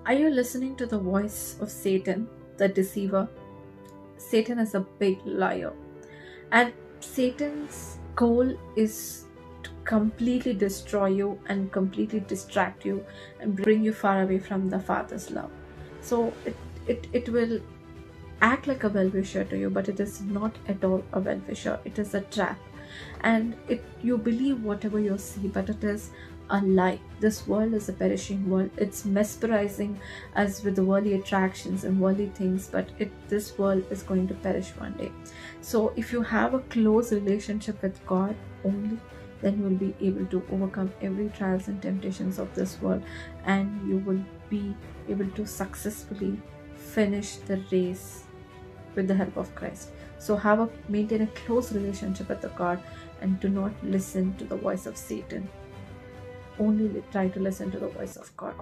Are you listening to the voice of Satan, the deceiver? Satan is a big liar, and Satan's goal is to completely destroy you and completely distract you and bring you far away from the Father's love. So it will act like a well-wisher to you, but it is not at all a well-wisher. It is a trap, and you believe whatever you see, but it is a lie. This world is a perishing world. It's mesmerizing us with the worldly attractions and worldly things, but this world is going to perish one day. So if you have a close relationship with God only, then you will be able to overcome every trials and temptations of this world, and you will be able to successfully finish the race with the help of Christ. So maintain a close relationship with the God, and do not listen to the voice of Satan. Only try to listen to the voice of God.